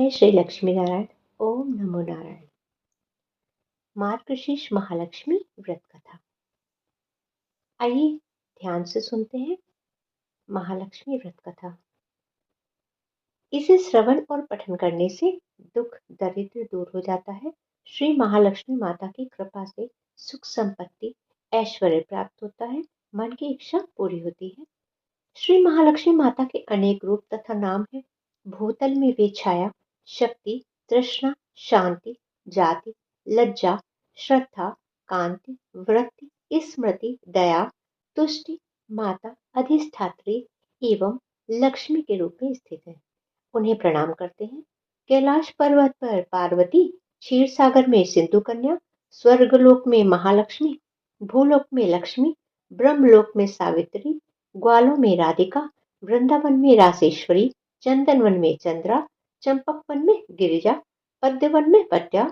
जय श्री लक्ष्मी नारायण। ओम नमो नारायण। मार्गशीर्ष महालक्ष्मी व्रत कथा। आइए ध्यान से सुनते हैं महालक्ष्मी व्रत कथा। इसे श्रवण और पठन करने से दुख दरिद्र दूर हो जाता है। श्री महालक्ष्मी माता की कृपा से सुख संपत्ति ऐश्वर्य प्राप्त होता है। मन की इच्छा पूरी होती है। श्री महालक्ष्मी माता के अनेक रूप तथा नाम है। भूतल में वे छाया, शक्ति, तृष्णा, शांति, जाति, लज्जा, श्रद्धा, कांति, वृत्ति, स्मृति, दया, तुष्टि, माता, अधिष्ठात्री एवं लक्ष्मी के रूप में स्थित है। उन्हें प्रणाम करते हैं। कैलाश पर्वत पर पार्वती, क्षीर सागर में सिंधु कन्या, स्वर्गलोक में महालक्ष्मी, भूलोक में लक्ष्मी, ब्रह्मलोक में सावित्री, ग्वालों में राधिका, वृंदावन में रासेश्वरी, चंदनवन में चंद्रा, चंपक वन में गिरिजा, पद्यवन में पद्या,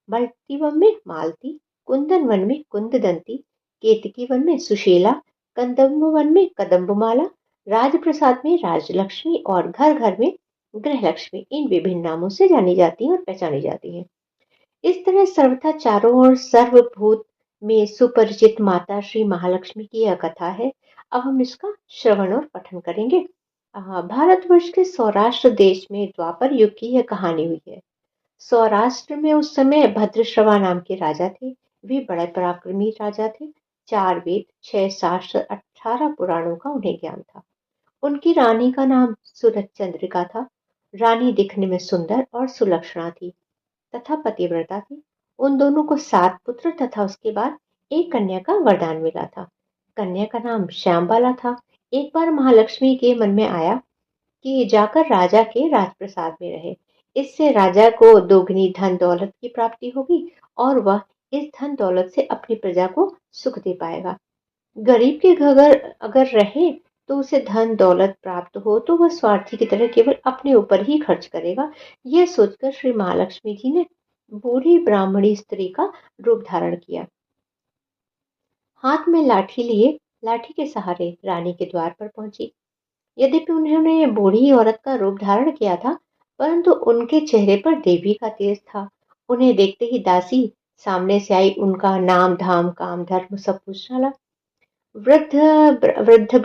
मल्टीवन में मालती, कुंदन वन में कुंददंती, केतकी वन में सुशीला, कंदम्ब वन में कदम्बमाला, राजप्रसाद में राजलक्ष्मी और घर घर में गृहलक्ष्मी इन विभिन्न नामों से जानी जाती है और पहचानी जाती है। इस तरह सर्वथा चारों ओर सर्वभूत में सुपरिचित माता श्री महालक्ष्मी की यह कथा है। अब हम इसका श्रवण और पठन करेंगे। भारतवर्ष के सौराष्ट्र देश में द्वापर युग की यह कहानी हुई है। सौराष्ट्र में उस समय भद्रश्रवा नाम के राजा थे। वे बड़े पराक्रमी राजा थे। 4 वेद, 6 शास्त्र, 18 पुराणों का उन्हें ज्ञान था। उनकी रानी का नाम सुरचंद्रिका था। रानी दिखने में सुंदर और सुलक्षणा थी तथा पतिव्रता थी। उन दोनों को 7 पुत्र तथा उसके बाद एक कन्या का वरदान मिला था। कन्या का नाम श्यामबाला था। एक बार महालक्ष्मी के मन में आया कि जाकर राजा के राजप्रसाद में रहे। इससे राजा को दोगुनी धन दौलत की प्राप्ति होगी और वह इस धन दौलत से अपनी प्रजा को सुख दे पाएगा। गरीब के घर अगर रहे तो उसे धन दौलत प्राप्त हो तो वह स्वार्थी की तरह केवल अपने ऊपर ही खर्च करेगा। यह सोचकर श्री महालक्ष्मी जी ने बूढ़ी ब्राह्मणी स्त्री का रूप धारण किया। हाथ में लाठी लिए लाठी के सहारे रानी के द्वार पर पहुंची। यद्यपि उन्होंने बूढ़ी औरत का रूप धारण किया था, परंतु उनके चेहरे पर देवी का तेज था। उन्हें देखते ही दासी सामने से आई। उनका नाम धाम काम धर्म सब पूछ डाला। वृद्धा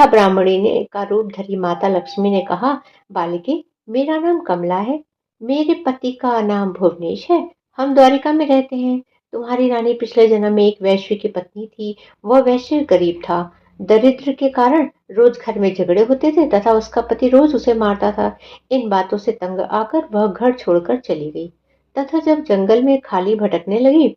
ब्राह्मणी ने का रूप धरी माता लक्ष्मी ने कहा, बालिके, मेरा नाम कमला है। मेरे पति का नाम भुवनेश है। हम द्वारिका में रहते हैं। तुम्हारी रानी पिछले जन्म में एक वैश्य की पत्नी थी। वह वैश्य गरीब था। दरिद्र के कारण रोज घर में झगड़े होते थे तथा उसका पति रोज उसे मारता था। इन बातों से तंग आकर वह घर छोड़कर चली गई तथा जब जंगल में खाली भटकने लगी,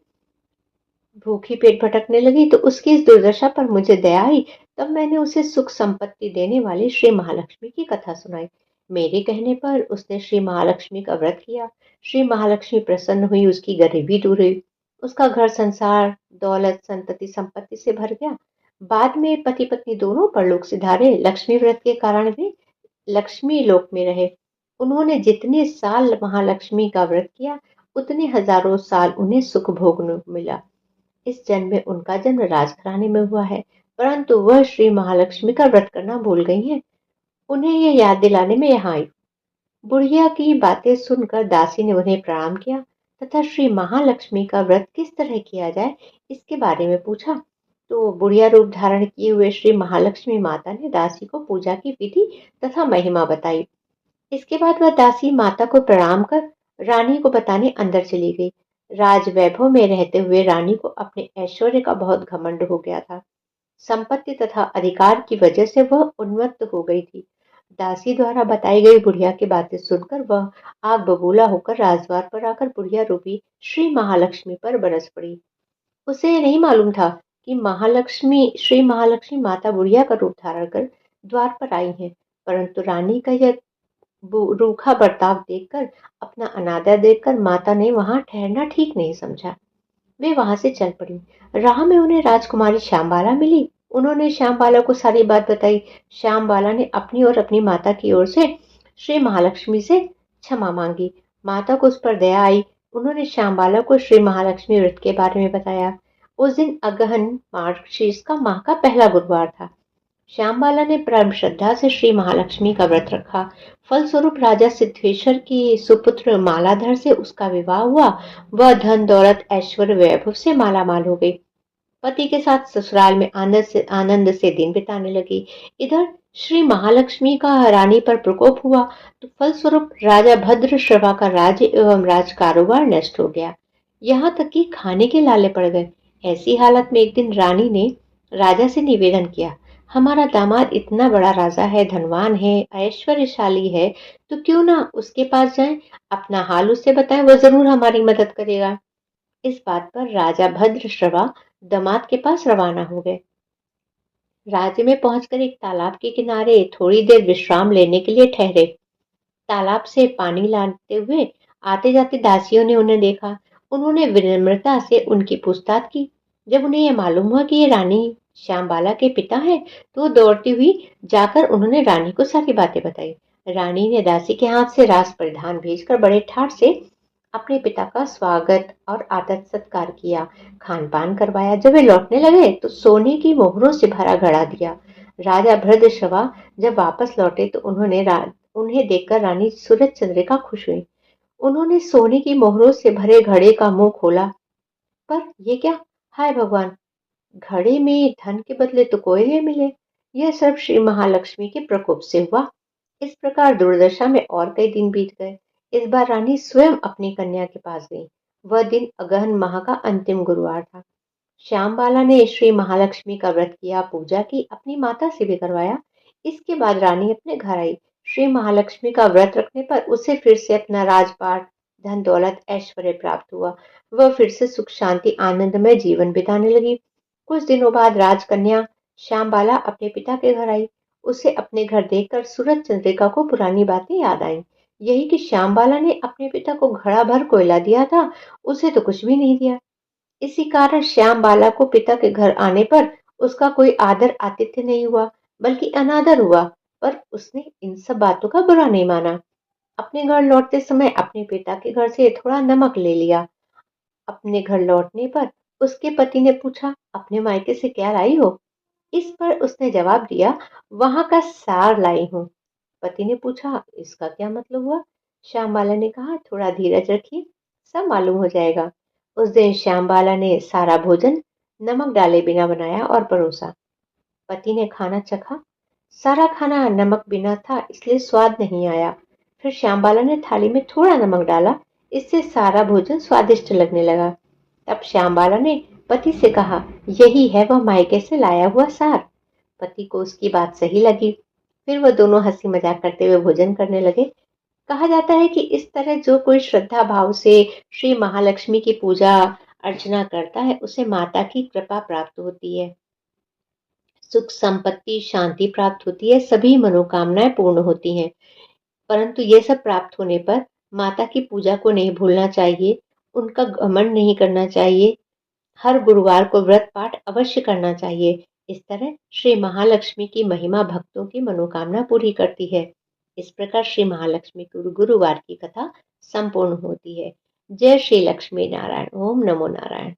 भूखी पेट भटकने लगी तो उसकी इस दुर्दशा पर मुझे दया आई। तब मैंने उसे सुख संपत्ति देने वाली श्री महालक्ष्मी की कथा सुनाई। मेरे कहने पर उसने श्री महालक्ष्मी का व्रत किया। श्री महालक्ष्मी प्रसन्न हुई। उसकी गरीबी दूर हुई। उसका घर संसार दौलत संतति संपत्ति से भर गया। बाद में पति पत्नी दोनों परलोक सिधारे। लक्ष्मी व्रत के कारण वे लक्ष्मी लोक में रहे। उन्होंने जितने साल महालक्ष्मी का व्रत किया उतने हजारों साल उन्हें सुख भोगने मिला। इस जन्म में उनका जन्म राजघराने में हुआ है, परंतु वह श्री महालक्ष्मी का व्रत करना भूल गई हैं। उन्हें यह याद दिलाने में यहाँ आई। बुढ़िया की बातें सुनकर दासी ने उन्हें प्रणाम किया तथा श्री महालक्ष्मी का व्रत किस तरह किया जाए इसके बारे में पूछा। तो बुढ़िया रूप धारण किए हुए श्री महालक्ष्मी माता ने दासी को पूजा की विधि तथा महिमा बताई। इसके बाद वह दासी माता को प्रणाम कर रानी को बताने अंदर चली गई। राज वैभव में रहते हुए रानी को अपने ऐश्वर्य का बहुत घमंड हो गया था। संपत्ति तथा अधिकार की वजह से वह उन्मत्त हो गई थी। दासी द्वारा बताई गई बुढ़िया की बातें सुनकर वह आग बबूला होकर राजद्वार पर आकर बुढ़िया रूपी श्री महालक्ष्मी पर बरस पड़ी। उसे नहीं मालूम था कि श्री महालक्ष्मी माता बुढ़िया का रूप धारण कर द्वार पर आई हैं, परंतु रानी का यह रूखा बर्ताव देखकर, अपना अनादर देखकर माता ने वहां ठहरना ठीक नहीं समझा। वे वहां से चल पड़ी। राह में उन्हें राजकुमारी श्यामबाला मिली। उन्होंने श्यामबाला को सारी बात बताई। श्यामबाला ने अपनी और अपनी माता की ओर से श्री महालक्ष्मी से क्षमा मांगी। माता को उस पर दया आई। उन्होंने श्यामबाला को श्री महालक्ष्मी व्रत के बारे में बताया। उस दिन अगहन मार्गशीर्ष का माह का पहला गुरुवार था। श्यामबाला ने परम श्रद्धा से श्री महालक्ष्मी का व्रत रखा। फलस्वरूप राजा सिद्धेश्वर की सुपुत्र मालाधर से उसका विवाह हुआ। वह धन दौलत ऐश्वर्य वैभव से मालामाल हो गई। पति के साथ ससुराल में आनंद से दिन बिताने लगी। इधर श्री महालक्ष्मी का रानी पर प्रकोप हुआ तो फलस्वरूप राजा भद्रश्रवा का राज्य एवं राज कारोबार नष्ट हो गया। यहाँ तक कि खाने के लाले पड़ गए। ऐसी हालत में एक दिन रानी ने राजा से निवेदन किया, हमारा दामाद इतना बड़ा राजा है, धनवान है, ऐश्वर्यशाली है, तो क्यों ना उसके पास जाएं, अपना हाल उससे बताएं, वह जरूर हमारी मदद करेगा। इस बात पर राजा भद्रश्रवा दामाद के पास रवाना हो गए। राज्य में पहुंचकर एक तालाब के किनारे थोड़ी देर विश्राम लेने के लिए ठहरे। तालाब से पानी लाते हुए आते जाते दासियों ने उन्हें देखा। उन्होंने विनम्रता से उनकी पूछताछ की। जब उन्हें यह मालूम हुआ कि ये रानी श्यामबाला के पिता है, तो वो दौड़ती हुई जाकर उन्होंने रानी को सारी बातें बताई। रानी ने दासी के हाथ से राज परिधान भेजकर बड़े ठाट से अपने पिता का स्वागत और आदर सत्कार किया, खान पान करवाया। जब वे लौटने लगे तो सोने की मोहरों से भरा घड़ा दिया। राजा भृद्रश्रवा जब वापस लौटे तो उन्हें देखकर रानी सूरज चंद्रिका खुश हुई। उन्होंने सोने की मोहरों से भरे घड़े का मुंह खोला, पर ये क्या, हाय भगवान, घड़े में धन के बदले तो कोयले मिले। यह सब श्री महालक्ष्मी के प्रकोप से हुआ। इस प्रकार दुर्दशा में और कई दिन बीत गए। इस बार रानी स्वयं अपनी कन्या के पास गई। वह दिन अगहन माह का अंतिम गुरुवार था। श्यामबाला ने श्री महालक्ष्मी का व्रत किया, पूजा की, अपनी माता से भी करवाया। इसके बाद रानी अपने घर आई। श्री महालक्ष्मी का व्रत रखने पर उसे फिर से अपना राजपाट, धन दौलत, ऐश्वर्य प्राप्त हुआ। वह फिर से सुख शांति आनंदमय जीवन बिताने लगी। कुछ दिनों बाद राजकन्या श्यामबाला अपने पिता के घर आई। उसे अपने घर देखकर सूरज चंद्रिका को पुरानी बातें याद आईं। यही कि श्यामबाला ने अपने पिता को घड़ा भर कोयला दिया था, उसे तो कुछ भी नहीं दिया। इसी कारण श्यामबाला को पिता के घर आने पर उसका कोई आदर आतिथ्य नहीं हुआ, बल्कि अनादर हुआ। पर उसने इन सब बातों का बुरा नहीं माना। अपने घर लौटते समय अपने पिता के घर से थोड़ा नमक ले लिया। अपने घर लौटने पर उसके पति ने पूछा, अपने मायके से क्या लाई हो? इस पर उसने जवाब दिया, वहां का सार लाई हूँ। पति ने पूछा, इसका क्या मतलब हुआ? श्यामबाला ने कहा, थोड़ा धीरज रखिए, सब मालूम हो जाएगा। उस दिन श्यामबाला ने सारा भोजन नमक डाले बिना बनाया और परोसा। पति ने खाना चखा। सारा खाना नमक बिना था, इसलिए स्वाद नहीं आया। फिर श्यामबाला ने थाली में थोड़ा नमक डाला, इससे सारा भोजन स्वादिष्ट लगने लगा। तब श्यामबाला ने पति से कहा, यही है वह मायके से लाया हुआ सार। पति को उसकी बात सही लगी। फिर वह दोनों हंसी मजाक करते हुए भोजन करने लगे। कहा जाता है कि इस तरह जो कोई श्रद्धा भाव से श्री महालक्ष्मी की पूजा अर्चना करता है, उसे माता की कृपा प्राप्त होती है, सुख संपत्ति शांति प्राप्त होती है, सभी मनोकामनाएं पूर्ण होती हैं। परंतु ये सब प्राप्त होने पर माता की पूजा को नहीं भूलना चाहिए, उनका घमंड नहीं करना चाहिए। हर गुरुवार को व्रत पाठ अवश्य करना चाहिए। इस तरह श्री महालक्ष्मी की महिमा भक्तों की मनोकामना पूरी करती है। इस प्रकार श्री महालक्ष्मी गुरुवार की कथा संपूर्ण होती है। जय श्री लक्ष्मी नारायण। ओम नमो नारायण।